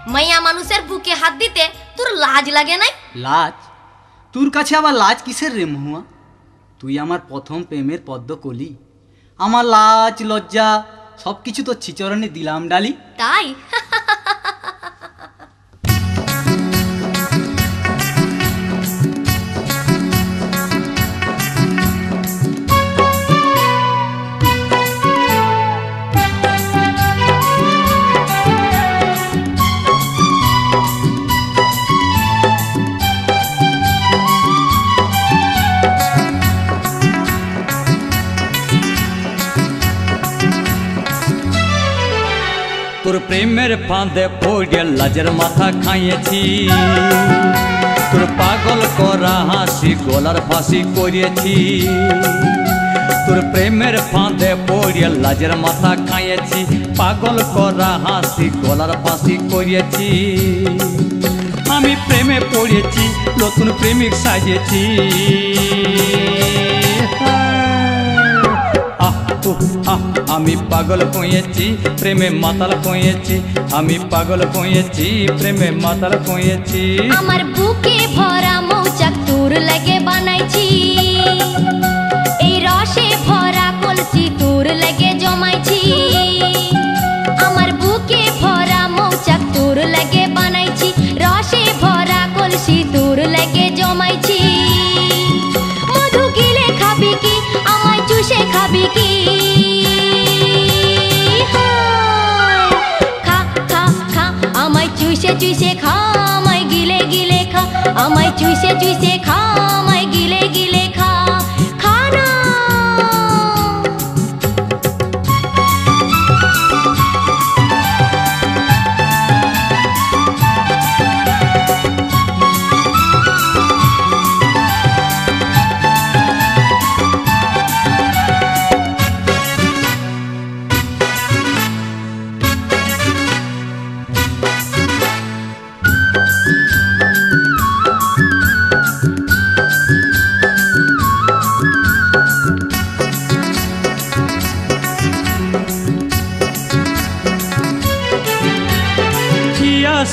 মাইয়া মানুষের বুকে হাত দিতে তোর লাজ লাগে নাই? লাজ? তোর কাছে আবার লাজ কিসের রে মহুয়া? তুই আমার প্রথম প্রেমের পদ্মকলি। আমার লাজ লজ্জা সব কিছু তোর চিচরণে দিলাম ডালি। তাই? তোর প্রেমের ফাঁদে পড়ে লাজের মাথা খাইয়েছি, তোর পাগল করা হাসি গলার ফাঁসি করিয়েছি। তোর প্রেমের ফাঁদে পড়ে লাজের মাথা খাইয়েছি, পাগল করা হাসি গলার ফাঁসি করিয়েছি। আমি প্রেমে পড়েছি, নতুন প্রেমিক সাজিয়েছি। আমি পাগল হয়েছি, প্রেমে মাতাল হয়েছি। আমি পাগল হয়েছি, প্রেমে মাতাল হয়েছি। আমার বুকে ভরা মৌচাক তোর লাগে বানাইছি, এই রসে ভরা কলসি তোর লাগে জমাইছি। আমার বুকে ভরা মৌচাক তোর লাগে বানাইছি, রসে ভরা কলসি তোর লাগে জমাইছি। মধু গিলে খাবি কি, আমায় চুষে খাবি কি? চুষে চুষে খা, আমায় গিলে গিলে খা। আমায় চুষে চুষে খা, আমায় গিলে গিলে খা। খা না।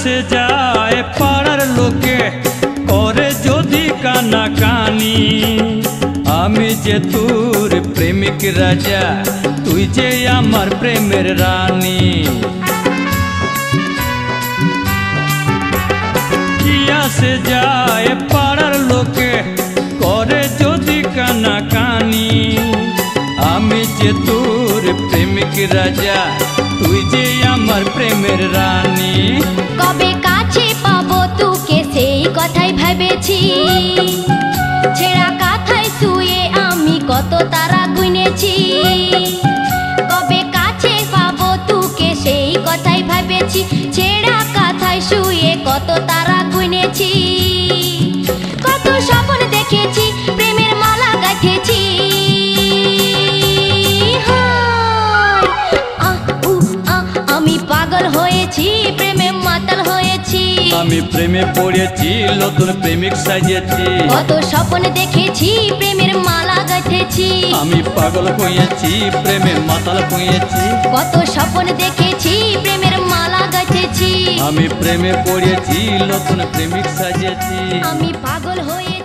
সে যায় পাড়ার লোকে করে যদি কানা কানি, আমি যে তোর প্রেমিক রাজা, তুই যে আমার প্রেমের রানী। কিয়া সে যায় পাড়ার লোকে করে যদি কানা কানি, আমি যে তোর প্রেমিক রাজা, তুই যে আমার প্রেমের রানী। কবে কাছে পাবো তোকে সেই কথাই ভেবেছি, ছেঁড়া কাঁথায় শুয়ে আমি কত তারা গুনেছি। কবে কাছে পাবো তোকে সেই কথাই ভেবেছি, ছেঁড়া কাঁথায় শুয়ে কত তারা গুনেছি। কত স্বপ্ন দেখেছি, প্রেমের মালা গাঁথেছি। আমি পাগল হয়েছি, প্রেমে মাতাল হয়েছি। আমি প্রেমে পড়েছি, নতুন প্রেমিক সাজিয়েছি। কত স্বপ্ন দেখেছি, প্রেমের মালা গাঁথেছি। আমি পাগল হয়েছি, প্রেমে মাতাল হয়েছি। কত স্বপ্ন দেখেছি, প্রেমের মালা গাঁথেছি। আমি প্রেমে পড়েছি, নতুন প্রেমিক সাজিয়েছি। আমি পাগল হয়ে